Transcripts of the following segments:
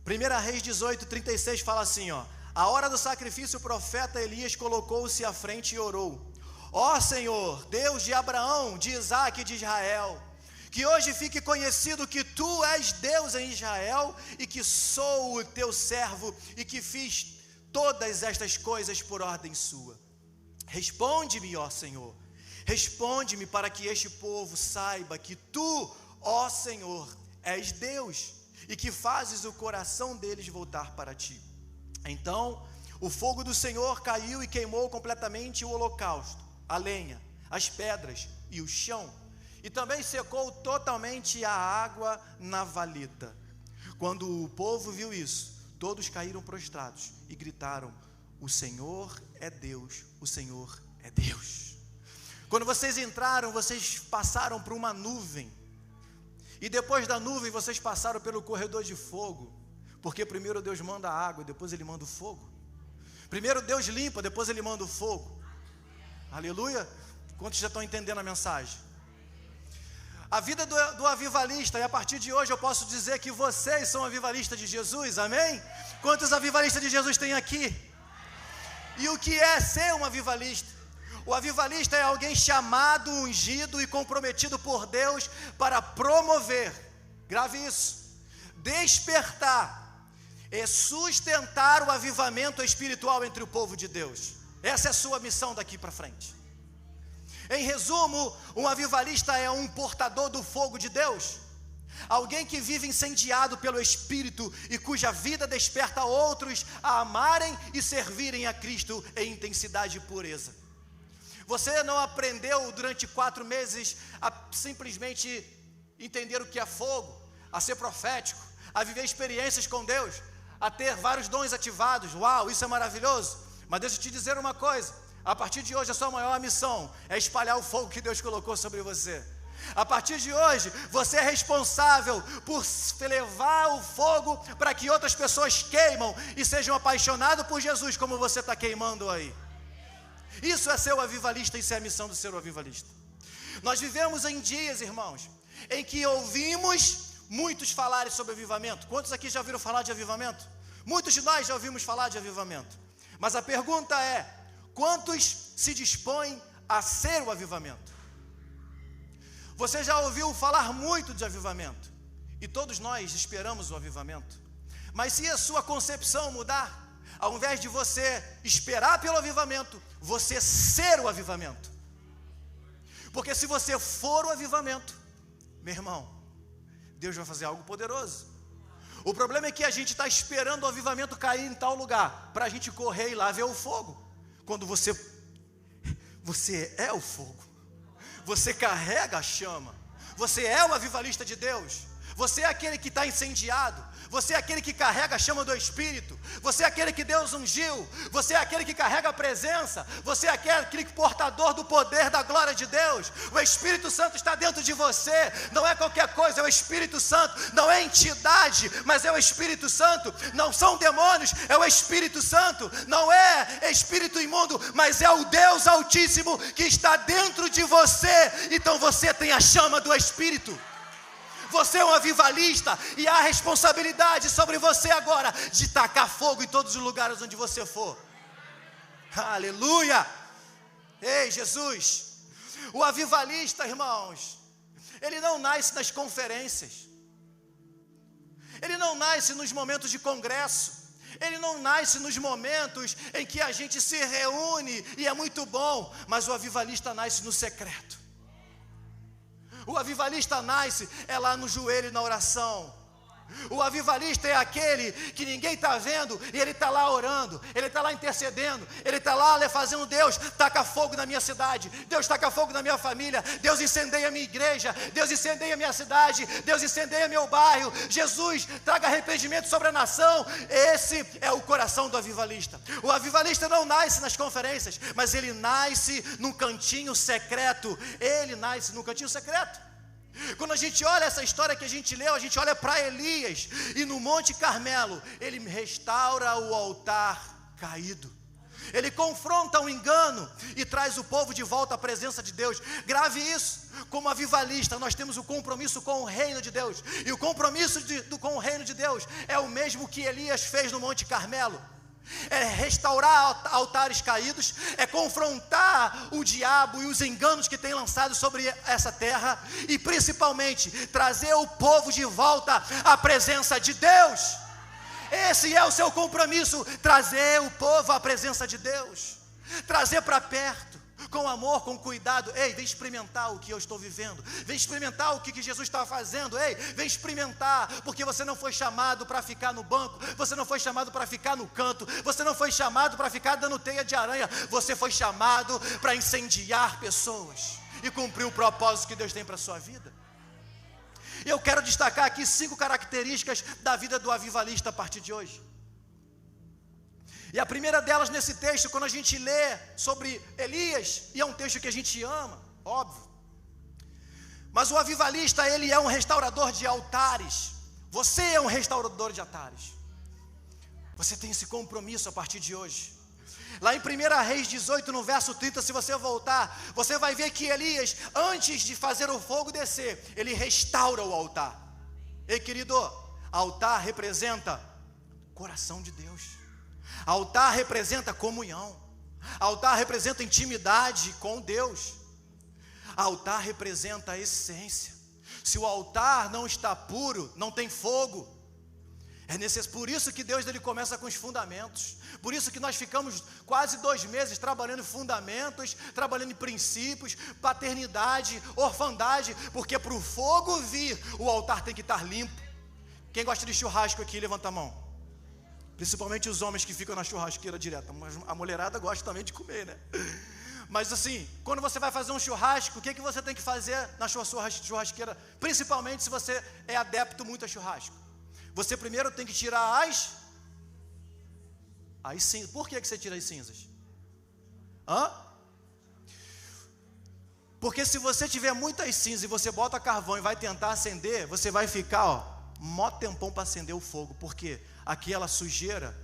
1 Reis 18:36 fala assim, ó: a hora do sacrifício, o profeta Elias colocou-se à frente e orou: ó Senhor, Deus de Abraão, de Isaque e de Israel, que hoje fique conhecido que tu és Deus em Israel, e que sou o teu servo, e que fiz todas estas coisas por ordem sua. Responde-me, ó Senhor, responde-me, para que este povo saiba que tu, ó Senhor, és Deus, e que fazes o coração deles voltar para ti. Então o fogo do Senhor caiu e queimou completamente o holocausto, a lenha, as pedras e o chão, e também secou totalmente a água na valeta. Quando o povo viu isso, todos caíram prostrados e gritaram: o Senhor é Deus, o Senhor é Deus. Quando vocês entraram, vocês passaram por uma nuvem, e depois da nuvem vocês passaram pelo corredor de fogo, porque primeiro Deus manda a água e depois Ele manda o fogo. Primeiro Deus limpa, depois Ele manda o fogo. Aleluia? Quantos já estão entendendo a mensagem? A vida do avivalista, e a partir de hoje eu posso dizer que vocês são avivalistas de Jesus, amém? Quantos avivalistas de Jesus tem aqui? E o que é ser um avivalista? O avivalista é alguém chamado, ungido e comprometido por Deus para promover, grave isso, despertar e sustentar o avivamento espiritual entre o povo de Deus. Essa é a sua missão daqui para frente. Em resumo, um avivalista é um portador do fogo de Deus, alguém que vive incendiado pelo Espírito e cuja vida desperta outros a amarem e servirem a Cristo em intensidade e pureza. Você não aprendeu durante 4 meses a simplesmente entender o que é fogo, a ser profético, a viver experiências com Deus, a ter vários dons ativados. Uau, isso é maravilhoso. Mas deixa eu te dizer uma coisa: a partir de hoje a sua maior missão é espalhar o fogo que Deus colocou sobre você. A partir de hoje você é responsável por levar o fogo para que outras pessoas queimam e sejam apaixonadas por Jesus como você está queimando aí. Isso é ser o avivalista, isso é a missão do ser o avivalista. Nós vivemos em dias, irmãos, em que ouvimos muitos falarem sobre avivamento. Quantos aqui já ouviram falar de avivamento? Muitos de nós já ouvimos falar de avivamento. Mas a pergunta é: quantos se dispõem a ser o avivamento? Você já ouviu falar muito de avivamento, e todos nós esperamos o avivamento. Mas se a sua concepção mudar, ao invés de você esperar pelo avivamento, você ser o avivamento. Porque se você for o avivamento, meu irmão, Deus vai fazer algo poderoso. O problema é que a gente está esperando o avivamento cair em tal lugar, para a gente correr e lá ver o fogo. Quando você é o fogo, você carrega a chama, você é o avivalista de Deus, você é aquele que está incendiado, você é aquele que carrega a chama do Espírito, você é aquele que Deus ungiu, você é aquele que carrega a presença, você é aquele portador do poder da glória de Deus. O Espírito Santo está dentro de você, não é qualquer coisa, é o Espírito Santo, não é entidade, mas é o Espírito Santo, não são demônios, é o Espírito Santo, não é espírito imundo, mas é o Deus Altíssimo que está dentro de você. Então você tem a chama do Espírito. Você é um avivalista e há responsabilidade sobre você agora de tacar fogo em todos os lugares onde você for. Aleluia! Ei, Jesus! O avivalista, irmãos, ele não nasce nas conferências, ele não nasce nos momentos de congresso, ele não nasce nos momentos em que a gente se reúne e é muito bom, mas o avivalista nasce no secreto. O avivalista nasce lá no joelho e na oração. O avivalista é aquele que ninguém está vendo e ele está lá orando, ele está lá intercedendo, ele está lá fazendo: Deus, taca fogo na minha cidade, Deus, taca fogo na minha família, Deus, incendeia a minha igreja, Deus, incendeia a minha cidade, Deus, incendeia meu bairro, Jesus, traga arrependimento sobre a nação. Esse é o coração do avivalista. O avivalista não nasce nas conferências, mas ele nasce num cantinho secreto. Ele nasce num cantinho secreto. Quando a gente olha essa história que a gente leu, a gente olha para Elias, e no Monte Carmelo ele restaura o altar caído. Ele confronta o engano e traz o povo de volta à presença de Deus. Grave isso: como avivalista, nós temos o compromisso com o reino de Deus, e o compromisso com com o reino de Deus é o mesmo que Elias fez no Monte Carmelo. É restaurar altares caídos, é confrontar o diabo e os enganos que tem lançado sobre essa terra, e principalmente trazer o povo de volta à presença de Deus. Esse é o seu compromisso, trazer o povo à presença de Deus, trazer para perto, com amor, com cuidado. Ei, vem experimentar o que eu estou vivendo, vem experimentar o que Jesus está fazendo. Ei, vem experimentar, porque você não foi chamado para ficar no banco, você não foi chamado para ficar no canto, você não foi chamado para ficar dando teia de aranha, você foi chamado para incendiar pessoas e cumprir o propósito que Deus tem para a sua vida. E eu quero destacar aqui 5 características da vida do avivalista a partir de hoje. E a primeira delas nesse texto, quando a gente lê sobre Elias, e é um texto que a gente ama, óbvio, mas o avivalista, ele é um restaurador de altares. Você é um restaurador de altares. Você tem esse compromisso a partir de hoje. Lá em 1 Reis 18, no verso 30, se você voltar, você vai ver que Elias, antes de fazer o fogo descer, ele restaura o altar. Ei, querido, altar representa coração de Deus. Altar representa comunhão. Altar representa intimidade com Deus. Altar representa a essência. Se o altar não está puro, não tem fogo. Por isso que Deus ele começa com os fundamentos. Por isso que nós ficamos quase 2 meses trabalhando em fundamentos, trabalhando em princípios, paternidade, orfandade, porque para o fogo vir, o altar tem que estar limpo. Quem gosta de churrasco aqui, levanta a mão. Principalmente os homens que ficam na churrasqueira direta, mas a mulherada gosta também de comer, né? Mas assim, quando você vai fazer um churrasco, o que você tem que fazer na sua churrasqueira? Principalmente se você é adepto muito a churrasco. Você primeiro tem que tirar as cinzas. Por que você tira as cinzas? Porque se você tiver muitas cinzas e você bota carvão e vai tentar acender, você vai ficar, mó tempão para acender o fogo. Por quê? Aquela sujeira,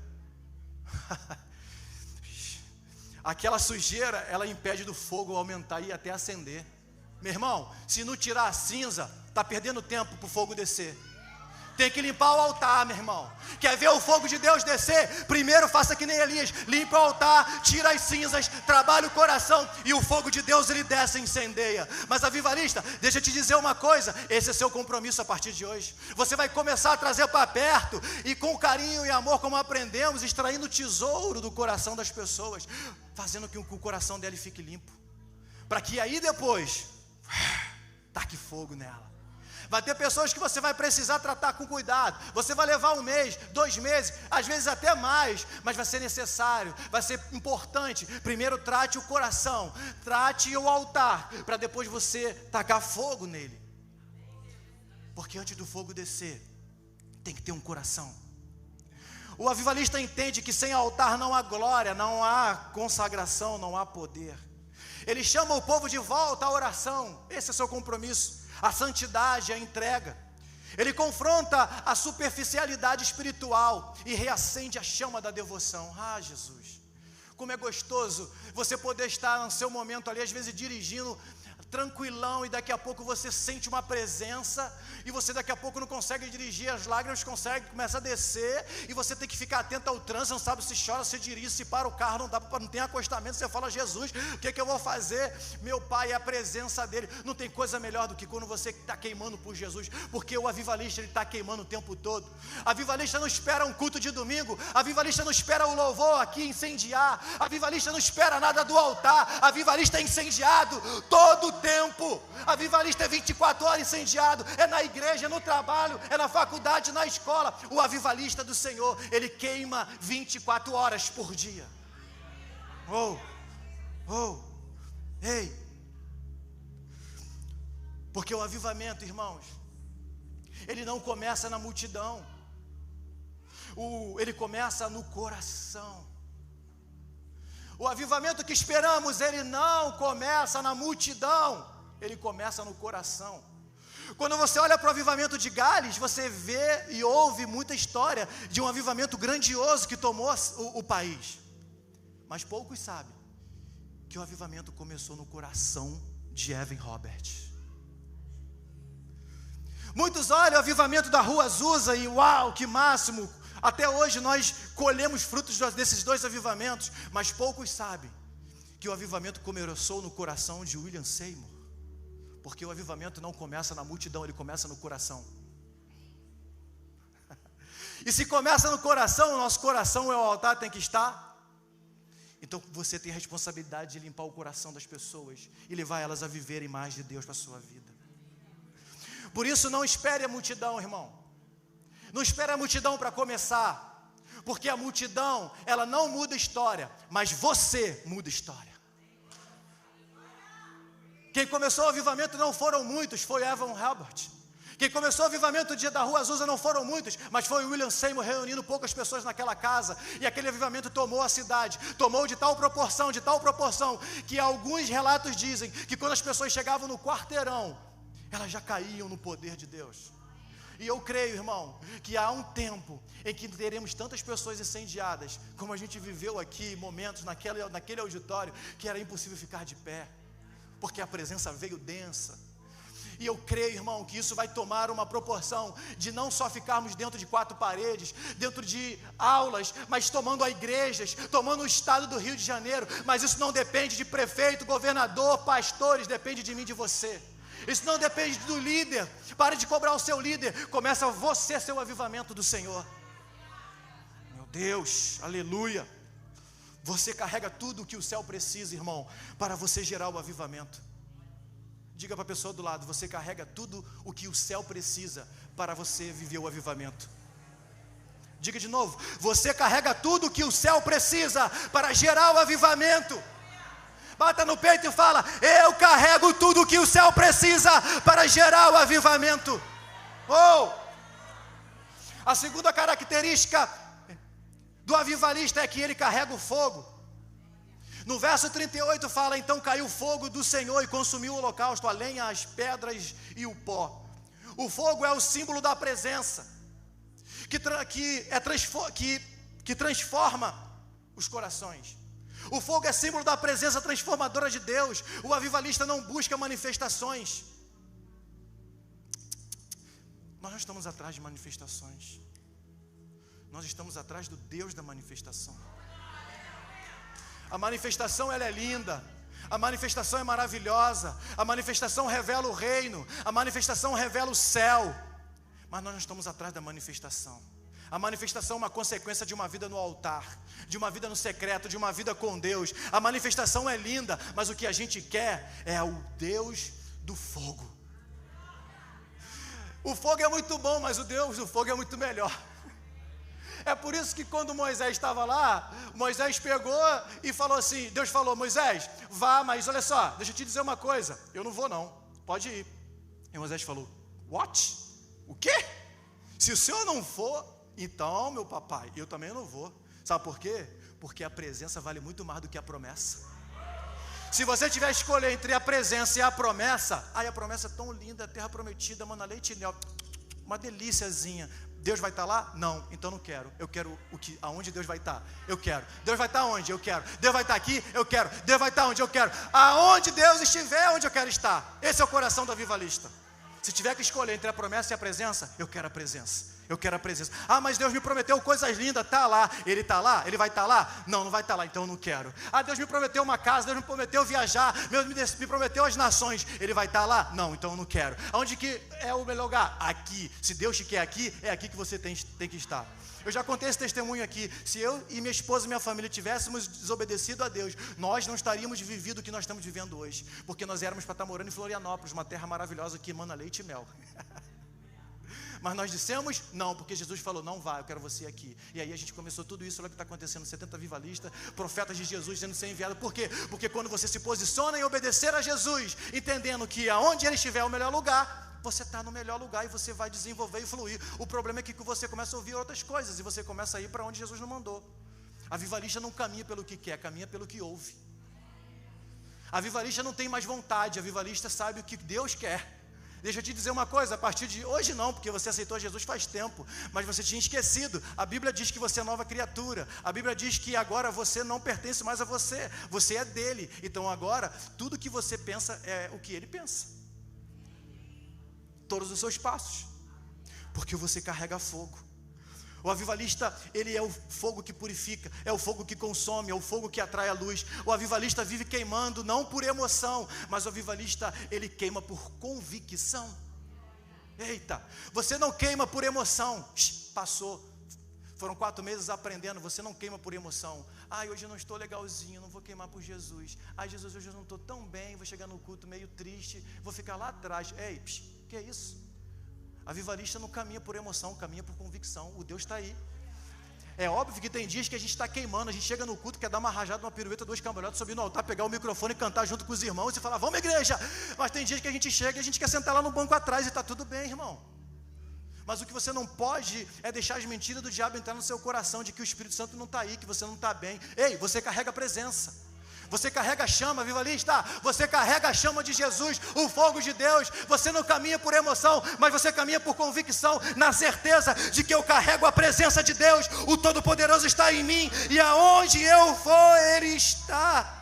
ela impede do fogo aumentar e até acender. Meu irmão, se não tirar a cinza, está perdendo tempo para o fogo descer. Tem que limpar o altar, meu irmão. Quer ver o fogo de Deus descer? Primeiro faça que nem Elias, limpa o altar, tira as cinzas, trabalha o coração, e o fogo de Deus ele desce e incendeia. Mas avivalista, deixa eu te dizer uma coisa, esse é seu compromisso a partir de hoje. Você vai começar a trazer para perto, e com carinho e amor, como aprendemos, extraindo o tesouro do coração das pessoas, fazendo com que o coração dele fique limpo, para que aí depois taque fogo nela. Vai ter pessoas que você vai precisar tratar com cuidado. Você vai levar 1 mês, 2 meses, às vezes até mais, mas vai ser necessário, vai ser importante. Primeiro trate o coração, trate o altar, para depois você tacar fogo nele. Porque antes do fogo descer, tem que ter um coração. O avivalista entende que sem altar não há glória, não há consagração, não há poder. Ele chama o povo de volta à oração. Esse é o seu compromisso. A santidade, a entrega. Ele confronta a superficialidade espiritual e reacende a chama da devoção. Ah, Jesus, como é gostoso você poder estar no seu momento ali, às vezes dirigindo tranquilão, e daqui a pouco você sente uma presença, e você daqui a pouco não consegue dirigir, as lágrimas começam a descer, e você tem que ficar atento ao trânsito, não sabe se chora, se dirige, se para o carro, não tem acostamento, você fala, Jesus, o que eu vou fazer? Meu Pai, é a presença dele. Não tem coisa melhor do que quando você está queimando por Jesus, porque o avivalista ele está queimando o tempo todo. A avivalista não espera um culto de domingo, a avivalista não espera o louvor aqui incendiar, a avivalista não espera nada do altar, a avivalista é incendiado todo o tempo. A avivalista é 24 horas incendiado, é na igreja, é no trabalho, é na faculdade, na escola. O avivalista do Senhor, ele queima 24 horas por dia. Ei, porque o avivamento, irmãos, ele não começa na multidão, ele começa no coração. O avivamento que esperamos, ele não começa na multidão, ele começa no coração. Quando você olha para o avivamento de Gales, você vê e ouve muita história de um avivamento grandioso que tomou o país. Mas poucos sabem que o avivamento começou no coração de Evan Roberts. Muitos olham o avivamento da Rua Azusa e uau, que máximo. Até hoje nós colhemos frutos desses dois avivamentos, mas poucos sabem que o avivamento começou no coração de William Seymour, porque o avivamento não começa na multidão, ele começa no coração. E se começa no coração, o nosso coração é o altar, tem que estar. Então você tem a responsabilidade de limpar o coração das pessoas e levar elas a viverem mais de Deus para a sua vida. Por isso não espere a multidão, irmão. Não espere a multidão para começar, porque a multidão, ela não muda a história, mas você muda a história. Quem começou o avivamento não foram muitos, foi Evan Halbert. Quem começou o avivamento da Rua Azusa não foram muitos, mas foi William Seymour reunindo poucas pessoas naquela casa, e aquele avivamento tomou a cidade, tomou de tal proporção, que alguns relatos dizem que quando as pessoas chegavam no quarteirão, elas já caíam no poder de Deus. E eu creio, irmão, que há um tempo em que teremos tantas pessoas incendiadas, como a gente viveu aqui, momentos naquele auditório, que era impossível ficar de pé, porque a presença veio densa. E eu creio, irmão, que isso vai tomar uma proporção de não só ficarmos dentro de quatro paredes, dentro de aulas, mas tomando igrejas, tomando o estado do Rio de Janeiro. Mas isso não depende de prefeito, governador, pastores, depende de mim e de você. Isso não depende do líder. Pare de cobrar o seu líder. Começa você ser o avivamento do Senhor. Meu Deus, aleluia. Você carrega tudo o que o céu precisa, irmão, para você gerar o avivamento. Diga para a pessoa do lado: você carrega tudo o que o céu precisa para você viver o avivamento. Diga de novo: você carrega tudo o que o céu precisa para gerar o avivamento. Bata no peito e fala: eu carrego tudo o que o céu precisa para gerar o avivamento. A segunda característica do avivalista é que ele carrega o fogo. No verso 38 fala: então caiu o fogo do Senhor e consumiu o holocausto, a lenha, as pedras e o pó. O fogo é o símbolo da presença, que transforma os corações. O fogo é símbolo da presença transformadora de Deus. O avivalista não busca manifestações. Nós não estamos atrás de manifestações. Nós estamos atrás do Deus da manifestação. A manifestação, ela é linda. A manifestação é maravilhosa. A manifestação revela o reino. A manifestação revela o céu. Mas nós não estamos atrás da manifestação. A manifestação é uma consequência de uma vida no altar, de uma vida no secreto, de uma vida com Deus. A manifestação é linda, mas o que a gente quer é o Deus do fogo. O fogo é muito bom, mas o Deus do fogo é muito melhor. É por isso que quando Moisés estava lá, Moisés pegou e falou assim, Deus falou: Moisés, vá, mas olha só, deixa eu te dizer uma coisa, eu não vou não, pode ir. E Moisés falou: what? O quê? Se o senhor não for, então, meu papai, eu também não vou. Sabe por quê? Porque a presença vale muito mais do que a promessa. Se você tiver que escolher entre a presença e a promessa, a promessa é tão linda, a terra prometida, mana leite e mel, uma delíciazinha. Deus vai estar lá? Não, então não quero. Eu quero aonde Deus vai estar? Eu quero. Deus vai estar onde? Eu quero. Deus vai estar aqui? Eu quero. Deus vai estar onde? Eu quero. Aonde Deus estiver, onde eu quero estar. Esse é o coração do avivalista. Se tiver que escolher entre a promessa e a presença, eu quero a presença. Eu quero a presença. Mas Deus me prometeu coisas lindas, está lá. Ele está lá? Ele vai estar lá? Não, não vai estar lá, então eu não quero. Deus me prometeu uma casa, Deus me prometeu viajar, me prometeu as nações. Ele vai estar lá? Não, então eu não quero. Aonde que é o melhor lugar? Aqui. Se Deus te quer aqui, é aqui que você tem que estar. Eu já contei esse testemunho aqui. Se eu e minha esposa e minha família tivéssemos desobedecido a Deus, nós não estaríamos vivendo o que nós estamos vivendo hoje, porque nós éramos para estar morando em Florianópolis, uma terra maravilhosa que emana leite e mel. Mas nós dissemos não, porque Jesus falou: não vá, eu quero você aqui. E aí a gente começou tudo isso. Olha o que está acontecendo: 70 avivalistas, profetas de Jesus sendo enviados. Por quê? Porque quando você se posiciona em obedecer a Jesus, entendendo que aonde Ele estiver é o melhor lugar, você está no melhor lugar e você vai desenvolver e fluir. O problema é que você começa a ouvir outras coisas e você começa a ir para onde Jesus não mandou. Avivalista não caminha pelo que quer, caminha pelo que ouve. Avivalista não tem mais vontade, avivalista sabe o que Deus quer. Deixa eu te dizer uma coisa, a partir de hoje não, porque você aceitou Jesus faz tempo, mas você tinha esquecido. A Bíblia diz que você é nova criatura. A Bíblia diz que agora você não pertence mais a você, você é dele. Então agora, tudo que você pensa é o que ele pensa. todos os seus passos, porque você carrega fogo. O avivalista, ele é o fogo que purifica, é o fogo que consome, é o fogo que atrai a luz. O avivalista vive queimando, não por emoção, mas o avivalista, ele queima por convicção. Eita, você não queima por emoção. Passou, foram 4 meses aprendendo. Você não queima por emoção. Hoje eu não estou legalzinho, não vou queimar por Jesus. Jesus, hoje eu não estou tão bem, vou chegar no culto meio triste, vou ficar lá atrás. Que é isso? Avivalista não caminha por emoção, caminha por convicção. O Deus está aí. É óbvio que tem dias que a gente está queimando. A gente chega no culto, quer dar uma rajada, uma pirueta, 2 cambalhotas, subir no altar, pegar o microfone e cantar junto com os irmãos e falar, vamos igreja. Mas tem dias que a gente chega e a gente quer sentar lá no banco atrás e está tudo bem, irmão. Mas o que você não pode é deixar as mentiras do diabo entrar no seu coração, de que o Espírito Santo não está aí, que você não está bem. Você carrega a presença. Você carrega a chama, avivalista. Você carrega a chama de Jesus, o fogo de Deus. Você não caminha por emoção, mas você caminha por convicção, na certeza de que eu carrego a presença de Deus. O Todo-Poderoso está em mim, e aonde eu for, Ele está.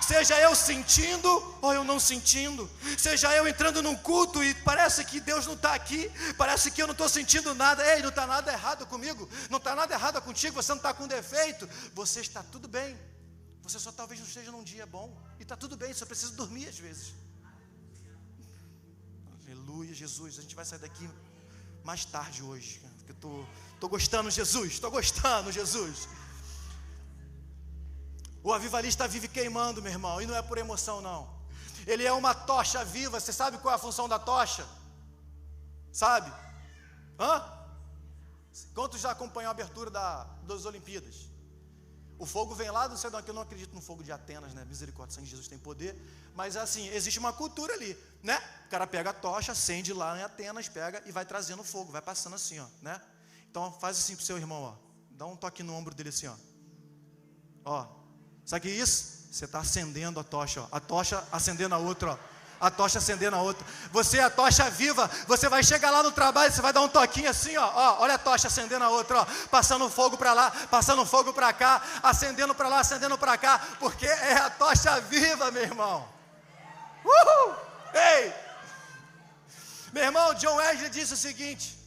Seja eu sentindo ou eu não sentindo, seja eu entrando num culto e parece que Deus não está aqui, parece que eu não estou sentindo nada. Não está nada errado comigo, não está nada errado contigo, você não está com defeito, você está tudo bem. Você só talvez não esteja num dia bom, e está tudo bem, só precisa dormir às vezes. Aleluia, Jesus. A gente vai sair daqui mais tarde hoje, porque eu estou gostando, Jesus, estou gostando, Jesus. O avivalista vive queimando, meu irmão, e não é por emoção não. Ele é uma tocha viva. Você sabe qual é a função da tocha? Sabe? Quantos já acompanhou a abertura das Olimpíadas? O fogo vem lá do céu, eu não acredito no fogo de Atenas, né? Misericórdia, sangue de Jesus tem poder. Mas assim, existe uma cultura ali, né? O cara pega a tocha, acende lá em Atenas, pega e vai trazendo fogo, vai passando assim, né? Então faz assim pro seu irmão, dá um toque no ombro dele assim, sabe o que é isso? Você está acendendo a tocha, a tocha acendendo a outra, a tocha acendendo a outra. Você é a tocha viva. Você vai chegar lá no trabalho, você vai dar um toquinho assim, olha a tocha acendendo a outra, passando fogo para lá, passando fogo para cá, acendendo para lá, acendendo para cá, porque é a tocha viva, meu irmão. Ei! Meu irmão, John Wesley disse o seguinte: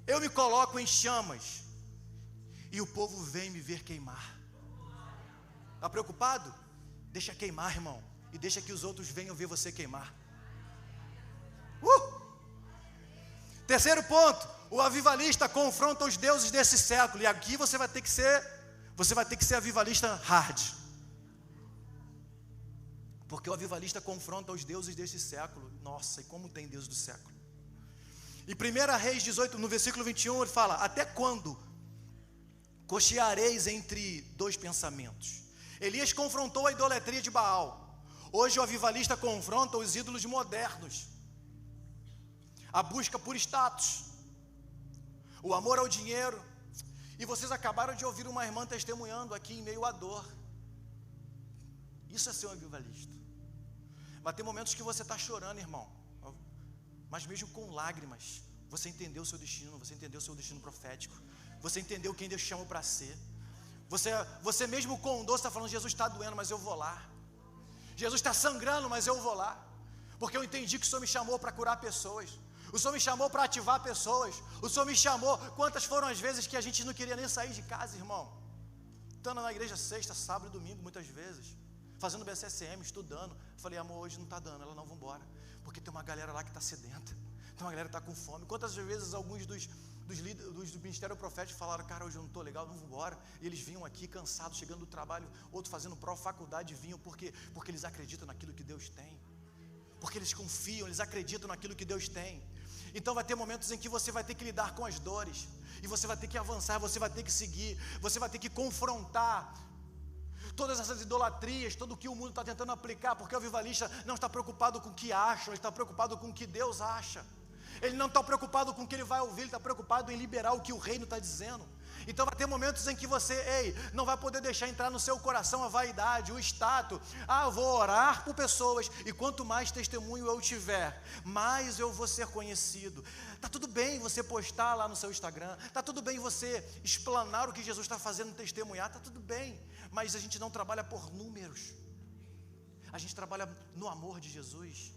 eu me coloco em chamas e o povo vem me ver queimar. Está preocupado? Deixa queimar, irmão. E deixa que os outros venham ver você queimar. Terceiro ponto: o avivalista confronta os deuses desse século. E aqui você vai ter que ser avivalista hard. Porque o avivalista confronta os deuses desse século. Nossa, e como tem Deus do século. Em 1 Reis 18, no versículo 21, ele fala: até quando cocheareis entre 2 pensamentos? Elias confrontou a idolatria de Baal. Hoje o avivalista confronta os ídolos modernos, a busca por status, o amor ao dinheiro. E vocês acabaram de ouvir uma irmã testemunhando aqui em meio à dor. Isso é ser um avivalista. Vai ter momentos que você está chorando, irmão, mas mesmo com lágrimas, você entendeu o seu destino, você entendeu o seu destino profético, você entendeu quem Deus chamou para ser. Você mesmo com dor está falando: Jesus está doendo, mas eu vou lá. Jesus está sangrando, mas eu vou lá, porque eu entendi que o Senhor me chamou para curar pessoas, o Senhor me chamou para ativar pessoas, o Senhor me chamou. Quantas foram as vezes que a gente não queria nem sair de casa, irmão, estando na igreja sexta, sábado e domingo, muitas vezes, fazendo BCSM, estudando. Falei: amor, hoje não está dando. Ela: não, vamos embora, porque tem uma galera lá que está sedenta, tem uma galera que está com fome. Quantas vezes alguns dos líderes do ministério profético falaram: cara, hoje eu não estou legal, não vou embora. E eles vinham aqui cansados, chegando do trabalho, outros fazendo faculdade, vinham porque eles acreditam naquilo que Deus tem, porque eles confiam, eles acreditam naquilo que Deus tem. Então vai ter momentos em que você vai ter que lidar com as dores, e você vai ter que avançar, você vai ter que seguir, você vai ter que confrontar todas essas idolatrias, tudo o que o mundo está tentando aplicar, porque o avivalista não está preocupado com o que acham, ele está preocupado com o que Deus acha. Ele não está preocupado com o que ele vai ouvir, ele está preocupado em liberar o que o reino está dizendo. Então vai ter momentos em que você, não vai poder deixar entrar no seu coração a vaidade, o status. Eu vou orar por pessoas, e quanto mais testemunho eu tiver, mais eu vou ser conhecido. Está tudo bem você postar lá no seu Instagram, está tudo bem você explanar o que Jesus está fazendo, testemunhar, está tudo bem. Mas a gente não trabalha por números, a gente trabalha no amor de Jesus.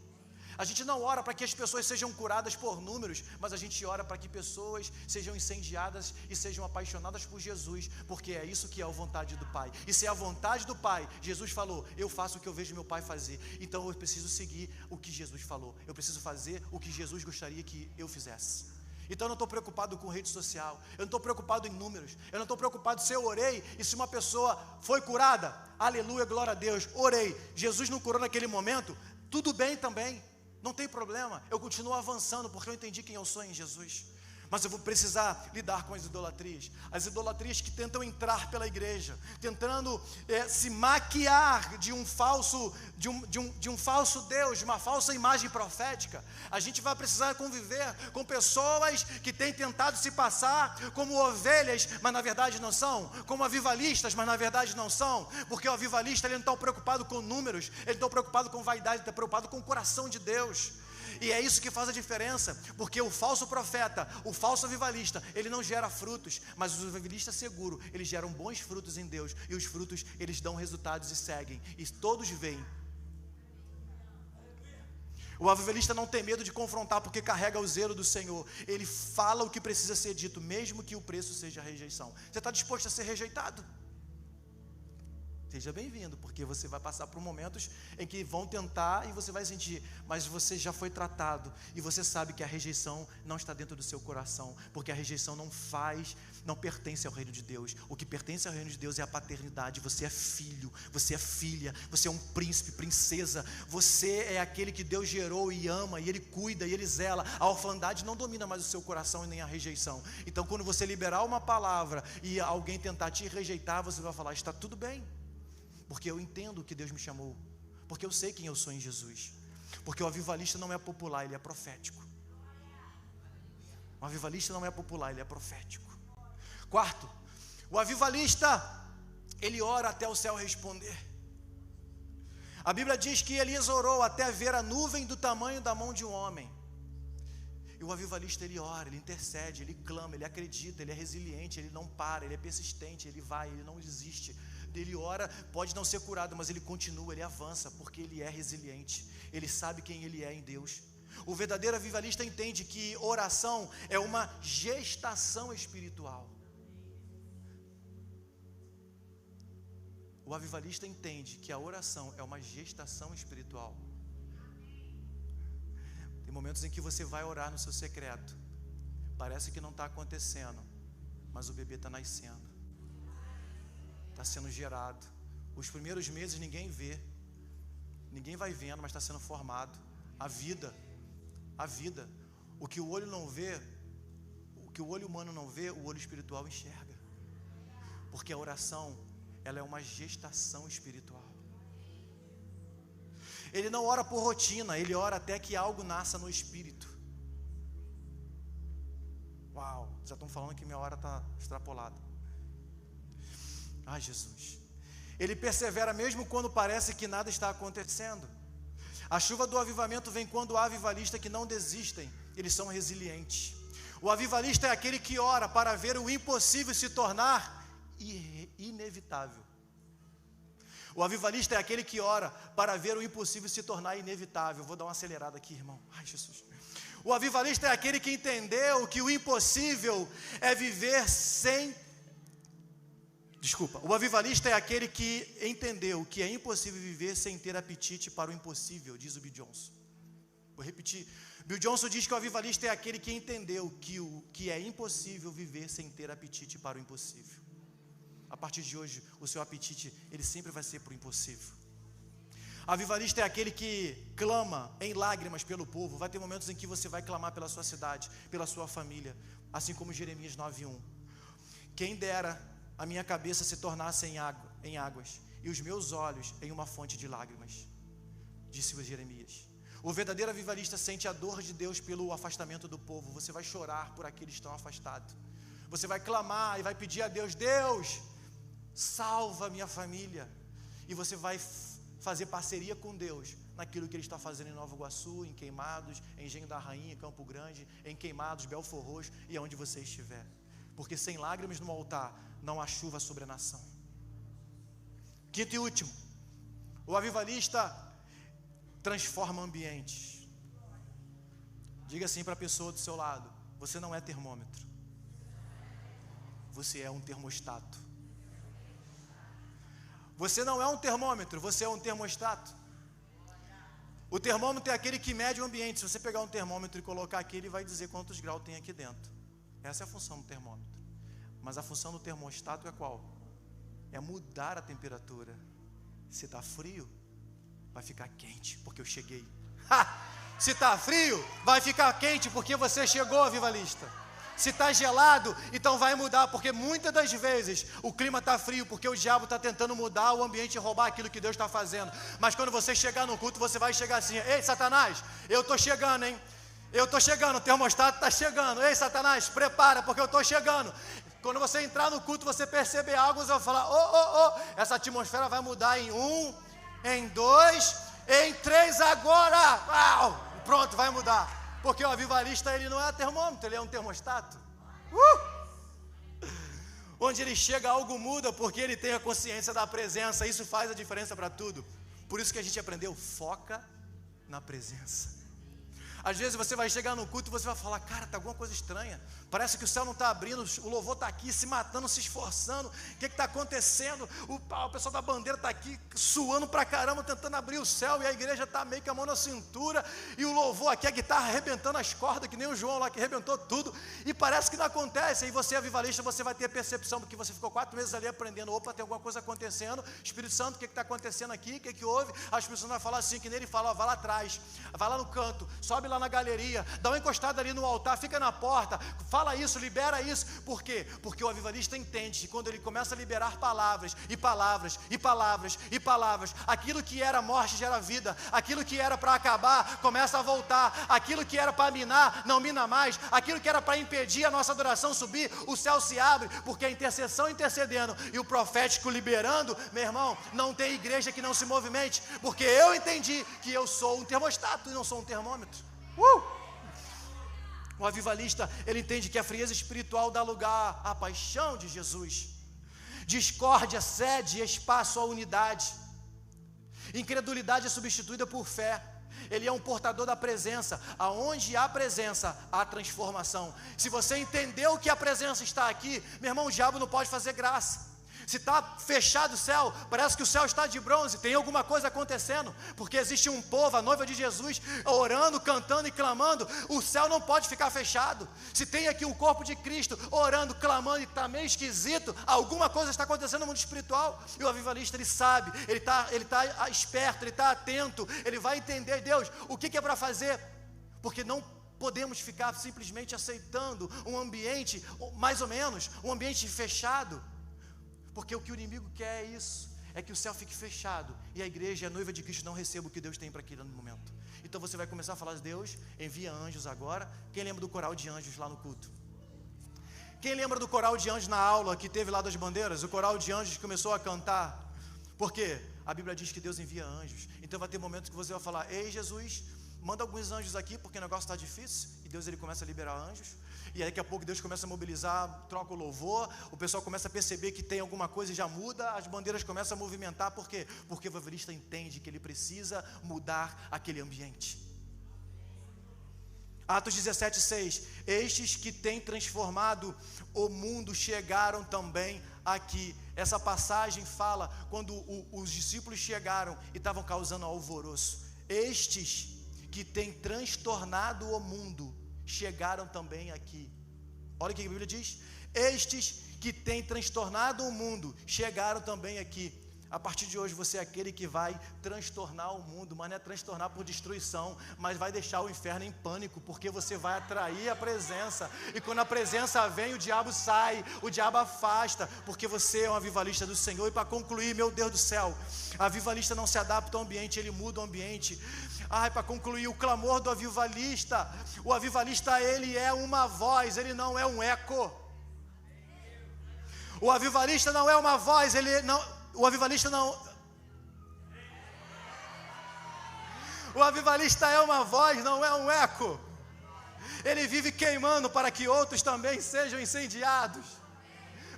A gente não ora para que as pessoas sejam curadas por números, mas a gente ora para que pessoas sejam incendiadas e sejam apaixonadas por Jesus, porque é isso que é a vontade do Pai. E se é a vontade do Pai, Jesus falou, eu faço o que eu vejo meu Pai fazer, então eu preciso seguir o que Jesus falou, eu preciso fazer o que Jesus gostaria que eu fizesse. Então eu não estou preocupado com rede social, eu não estou preocupado em números, eu não estou preocupado se eu orei e se uma pessoa foi curada, aleluia, glória a Deus, orei, Jesus não curou naquele momento, tudo bem também, não tem problema, eu continuo avançando porque eu entendi quem eu sou em Jesus. Mas eu vou precisar lidar com as idolatrias que tentam entrar pela igreja, tentando se maquiar de um falso Deus, de uma falsa imagem profética. A gente vai precisar conviver com pessoas que têm tentado se passar como ovelhas, mas na verdade não são, como avivalistas, mas na verdade não são, porque o avivalista ele não está preocupado com números, ele está preocupado com vaidade, ele está preocupado com o coração de Deus. E é isso que faz a diferença, porque o falso profeta, o falso avivalista, ele não gera frutos, mas o avivalista seguro, eles geram bons frutos em Deus, e os frutos, eles dão resultados e seguem, e todos veem. O avivalista não tem medo de confrontar, porque carrega o zelo do Senhor, ele fala o que precisa ser dito, mesmo que o preço seja a rejeição. Você está disposto a ser rejeitado? Seja bem-vindo, porque você vai passar por momentos em que vão tentar e você vai sentir, mas você já foi tratado e você sabe que a rejeição não está dentro do seu coração, porque a rejeição não pertence ao reino de Deus. O que pertence ao reino de Deus é a paternidade. Você é filho, você é filha, você é um príncipe, princesa, você é aquele que Deus gerou e ama, e Ele cuida, e Ele zela. A orfandade não domina mais o seu coração e nem a rejeição. Então quando você liberar uma palavra e alguém tentar te rejeitar, você vai falar, está tudo bem, porque eu entendo o que Deus me chamou, porque eu sei quem eu sou em Jesus, porque o avivalista não é popular, ele é profético. O avivalista não é popular, ele é profético. Quarto, o avivalista, ele ora até o céu responder. A Bíblia diz que Elias orou até ver a nuvem do tamanho da mão de um homem. E o avivalista, ele ora, ele intercede, ele clama, ele acredita, ele é resiliente, ele não para, ele é persistente, ele vai, ele não desiste. Ele ora, pode não ser curado, mas ele continua, ele avança, porque ele é resiliente, ele sabe quem ele é em Deus. O verdadeiro avivalista entende que oração é uma gestação espiritual. O avivalista entende que a oração é uma gestação espiritual. Tem momentos em que você vai orar no seu secreto, parece que não está acontecendo, mas o bebê está nascendo, está sendo gerado. Os primeiros meses ninguém vê, ninguém vai vendo, mas está sendo formado. A vida, o que o olho não vê, o que o olho humano não vê, o olho espiritual enxerga, porque a oração, ela é uma gestação espiritual. Ele não ora por rotina, ele ora até que algo nasça no espírito. Uau, já estão falando que minha hora está extrapolada. Ai, Jesus. Ele persevera mesmo quando parece que nada está acontecendo. A chuva do avivamento vem quando há avivalistas que não desistem, eles são resilientes. O avivalista é aquele que ora para ver o impossível se tornar inevitável. O avivalista é aquele que ora para ver o impossível se tornar inevitável. Vou dar uma acelerada aqui, irmão. Ai, Jesus. O avivalista é aquele que entendeu que o impossível é viver sem... O avivalista é aquele que entendeu que é impossível viver sem ter apetite para o impossível, diz o Bill Johnson. Vou repetir. Bill Johnson diz que o avivalista é aquele que entendeu que é impossível viver sem ter apetite para o impossível. A partir de hoje, o seu apetite, ele sempre vai ser para o impossível. Avivalista é aquele que clama em lágrimas pelo povo. Vai ter momentos em que você vai clamar pela sua cidade, pela sua família, assim como Jeremias 9:1. Quem dera a minha cabeça se tornasse em águas, e os meus olhos em uma fonte de lágrimas, disse o Jeremias. O verdadeiro avivalista sente a dor de Deus pelo afastamento do povo. Você vai chorar por aqueles que estão afastados. Você vai clamar e vai pedir a Deus, Deus, salva a minha família. E você vai fazer parceria com Deus naquilo que Ele está fazendo em Nova Iguaçu, em Queimados, em Engenho da Rainha, em Campo Grande, em Queimados, Belfor Roxo e aonde você estiver. Porque sem lágrimas no altar não há chuva sobre a nação. Quinto e último, o avivalista transforma ambientes. Diga assim para a pessoa do seu lado: você não é termômetro, você é um termostato. Você não é um termômetro, você é um termostato. O termômetro é aquele que mede o ambiente. Se você pegar um termômetro e colocar aqui, ele vai dizer quantos graus tem aqui dentro. Essa é a função do termômetro. Mas a função do termostato é qual? É mudar a temperatura. Se está frio, vai ficar quente, porque eu cheguei. Se está frio, vai ficar quente, porque você chegou, avivalista. Se está gelado, então vai mudar, porque muitas das vezes o clima está frio, porque o diabo está tentando mudar o ambiente e roubar aquilo que Deus está fazendo. Mas quando você chegar no culto, você vai chegar assim: ei, Satanás, eu estou chegando, hein? Eu estou chegando, o termostato está chegando. Ei, Satanás, prepara, porque eu estou chegando. Quando você entrar no culto, você perceber algo, você vai falar: essa atmosfera vai mudar em 1, em 2, em 3 agora. Pronto, vai mudar. Porque o avivalista, ele não é termômetro, ele é um termostato. Onde ele chega, algo muda, porque ele tem a consciência da presença. Isso faz a diferença para tudo. Por isso que a gente aprendeu: foca na presença. Às vezes você vai chegar no culto e você vai falar: cara, está alguma coisa estranha, parece que o céu não está abrindo, o louvor está aqui se matando, se esforçando, o que está acontecendo? O pessoal da bandeira está aqui suando pra caramba, tentando abrir o céu, e a igreja está meio que a mão na cintura, e o louvor aqui, a guitarra arrebentando as cordas, que nem o João lá que arrebentou tudo, e parece que não acontece. E você, avivalista, você vai ter percepção, porque você ficou 4 meses ali aprendendo: opa, tem alguma coisa acontecendo, Espírito Santo, o que está acontecendo aqui, o que houve? As pessoas vão falar assim, que nele fala: vai lá atrás, vai lá no canto, sobe lá na galeria, dá uma encostada ali no altar, fica na porta, fala isso, libera isso. Por quê? Porque o avivalista entende que quando ele começa a liberar palavras, e palavras, e palavras, e palavras, aquilo que era morte gera vida, aquilo que era para acabar, começa a voltar, aquilo que era para minar, não mina mais, aquilo que era para impedir a nossa adoração subir, o céu se abre, porque a intercessão intercedendo, e o profético liberando, meu irmão, não tem igreja que não se movimente, porque eu entendi que eu sou um termostato e não sou um termômetro. O avivalista, ele entende que a frieza espiritual dá lugar à paixão de Jesus. Discórdia cede espaço à unidade. Incredulidade é substituída por fé. Ele é um portador da presença. Aonde há presença, há transformação. Se você entendeu que a presença está aqui, meu irmão, o diabo não pode fazer graça. Se está fechado o céu, parece que o céu está de bronze, tem alguma coisa acontecendo, porque existe um povo, a noiva de Jesus, orando, cantando e clamando. O céu não pode ficar fechado. Se tem aqui um corpo de Cristo orando, clamando, e está meio esquisito, alguma coisa está acontecendo no mundo espiritual. E o avivalista, ele sabe, ele está esperto, ele está atento, ele vai entender: Deus, o que é para fazer? Porque não podemos ficar simplesmente aceitando um ambiente, mais ou menos, um ambiente fechado. Porque o que o inimigo quer é isso, é que o céu fique fechado e a igreja, a noiva de Cristo, não receba o que Deus tem para aquele momento. Então você vai começar a falar: Deus, envia anjos agora. Quem lembra do coral de anjos lá no culto? Quem lembra do coral de anjos na aula que teve lá das bandeiras? O coral de anjos começou a cantar. Por quê? A Bíblia diz que Deus envia anjos. Então vai ter momentos que você vai falar: ei, Jesus, manda alguns anjos aqui, porque o negócio está difícil. E Deus, ele começa a liberar anjos. E aí daqui a pouco Deus começa a mobilizar, troca o louvor, o pessoal começa a perceber que tem alguma coisa e já muda, as bandeiras começam a movimentar. Por quê? Porque o evangelista entende que ele precisa mudar aquele ambiente. Atos 17:6: estes que têm transformado o mundo chegaram também aqui. Essa passagem fala quando os discípulos chegaram e estavam causando alvoroço. Estes que têm transtornado o mundo chegaram também aqui. Olha o que a Bíblia diz: estes que têm transtornado o mundo chegaram também aqui. A partir de hoje você é aquele que vai transtornar o mundo, mas não é transtornar por destruição, mas vai deixar o inferno em pânico, porque você vai atrair a presença, e quando a presença vem, o diabo sai, o diabo afasta, porque você é um avivalista do Senhor. E para concluir, meu Deus do céu, avivalista não se adapta ao ambiente, ele muda o ambiente. Para concluir, o clamor do avivalista, o avivalista, ele é uma voz, ele não é um eco. O avivalista não é uma voz, o avivalista é uma voz, não é um eco. Ele vive queimando para que outros também sejam incendiados.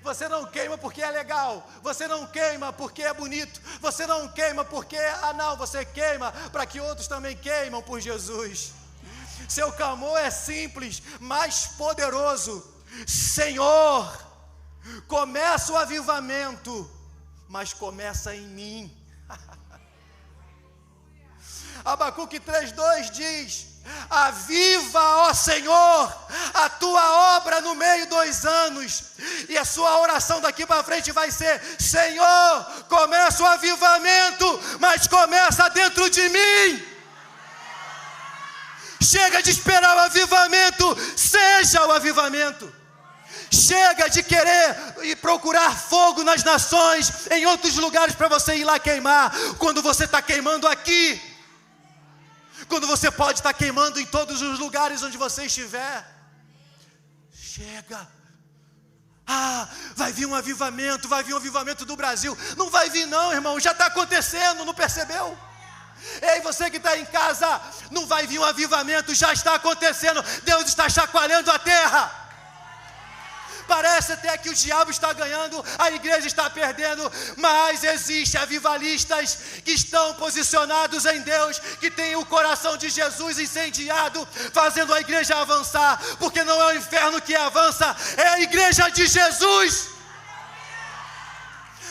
Você não queima porque é legal, você não queima porque é bonito, você não queima porque você queima para que outros também queimam por Jesus. Seu clamor é simples, mas poderoso. Senhor, começa o avivamento, mas começa em mim. Abacuque 3:2 diz: aviva, ó Senhor, a tua obra no meio dos anos. E a sua oração daqui para frente vai ser: Senhor, começa o avivamento, mas começa dentro de mim. Chega de esperar o avivamento, seja o avivamento. Chega de querer e procurar fogo nas nações, em outros lugares para você ir lá queimar, quando você está queimando aqui, quando você pode estar queimando em todos os lugares onde você estiver. Chega. Vai vir um avivamento do Brasil. Não vai vir não, irmão, já está acontecendo, não percebeu? Ei, você que está em casa, não vai vir um avivamento, já está acontecendo. Deus está chacoalhando a terra. Parece até que o diabo está ganhando, a igreja está perdendo, mas existem avivalistas que estão posicionados em Deus, que têm o coração de Jesus incendiado, fazendo a igreja avançar, porque não é o inferno que avança, é a igreja de Jesus.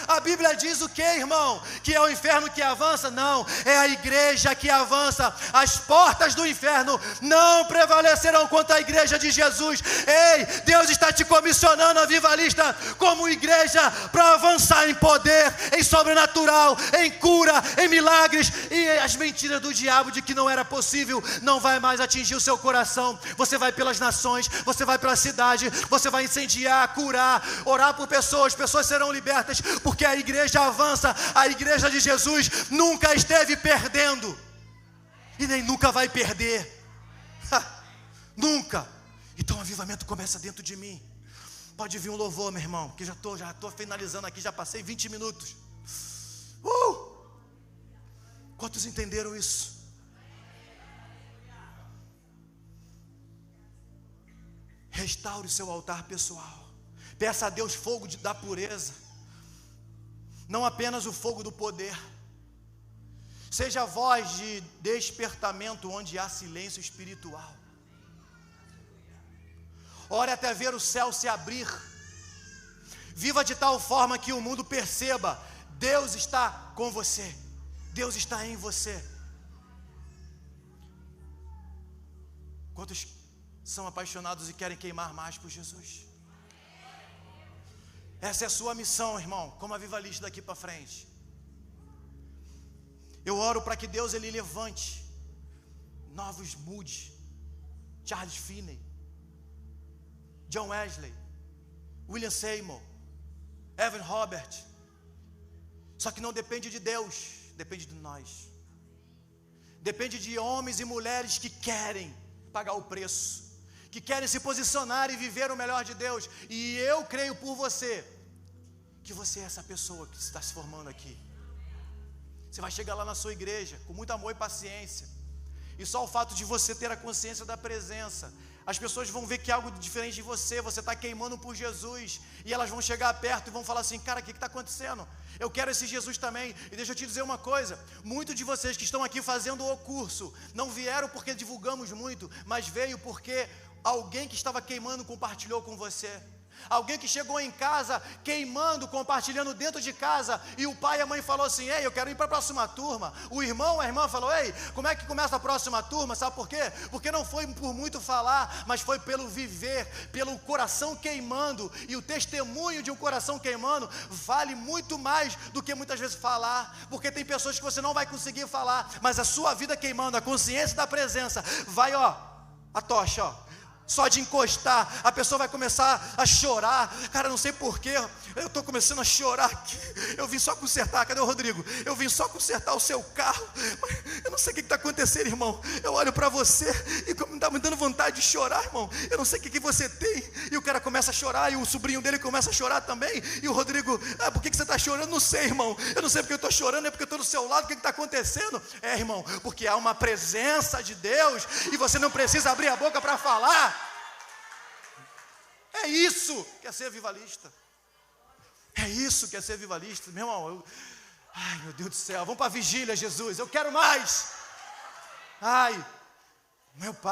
A Bíblia diz o que, irmão? Que é o inferno que avança? Não, é a igreja que avança. As portas do inferno não prevalecerão contra a igreja de Jesus. Ei, Deus está te comissionando, avivalista, como igreja, para avançar em poder, em sobrenatural, em cura, em milagres. E as mentiras do diabo de que não era possível não vai mais atingir o seu coração. Você vai pelas nações, você vai pela cidade, você vai incendiar, curar, orar por pessoas serão libertas, porque a igreja avança. A igreja de Jesus nunca esteve perdendo e nem nunca vai perder. Nunca. Então o avivamento começa dentro de mim. Pode vir um louvor, meu irmão, que já estou finalizando aqui, já passei 20 minutos. Quantos entenderam isso? Restaure o seu altar pessoal. Peça a Deus fogo da pureza, não apenas o fogo do poder. Seja a voz de despertamento onde há silêncio espiritual. Ore até ver o céu se abrir. Viva de tal forma que o mundo perceba: Deus está com você, Deus está em você. Quantos são apaixonados e querem queimar mais por Jesus? Essa é a sua missão, irmão, como avivalista daqui para frente. Eu oro para que Deus ele levante novos Moody, Charles Finney, John Wesley, William Seymour, Evan Robert. Só que não depende de Deus, depende de nós. Depende de homens e mulheres que querem pagar o preço, que querem se posicionar e viver o melhor de Deus. E eu creio por você, que você é essa pessoa que está se formando aqui. Você vai chegar lá na sua igreja com muito amor e paciência, e só o fato de você ter a consciência da presença, as pessoas vão ver que algo diferente de você está queimando por Jesus, e elas vão chegar perto e vão falar assim: cara, o que está acontecendo? Eu quero esse Jesus também. E deixa eu te dizer uma coisa: muitos de vocês que estão aqui fazendo o curso, não vieram porque divulgamos muito, mas veio porque alguém que estava queimando compartilhou com você. Alguém que chegou em casa queimando, compartilhando dentro de casa, e o pai e a mãe falou assim: ei, eu quero ir para a próxima turma. O irmão, a irmã falou: ei, como é que começa a próxima turma? Sabe por quê? Porque não foi por muito falar, mas foi pelo viver, pelo coração queimando. E o testemunho de um coração queimando vale muito mais do que muitas vezes falar, porque tem pessoas que você não vai conseguir falar, mas a sua vida queimando, a consciência da presença vai, a tocha, só de encostar, a pessoa vai começar a chorar. Cara, não sei porquê, eu estou começando a chorar aqui. Eu vim só consertar, cadê o Rodrigo? Eu vim só consertar o seu carro. Eu não sei o que está acontecendo, irmão. Eu olho para você e está me dando vontade de chorar, irmão. Eu não sei o que você tem. E o cara começa a chorar, e o sobrinho dele começa a chorar também. E o Rodrigo: por que você está chorando? Não sei, irmão. Eu não sei porque eu estou chorando, é porque eu estou do seu lado. O que está acontecendo? Irmão, porque há uma presença de Deus, e você não precisa abrir a boca para falar. É isso que é ser avivalista. É isso que é ser avivalista. Meu irmão, ai, meu Deus do céu, vamos para a vigília, Jesus, eu quero mais. Ai, meu pai.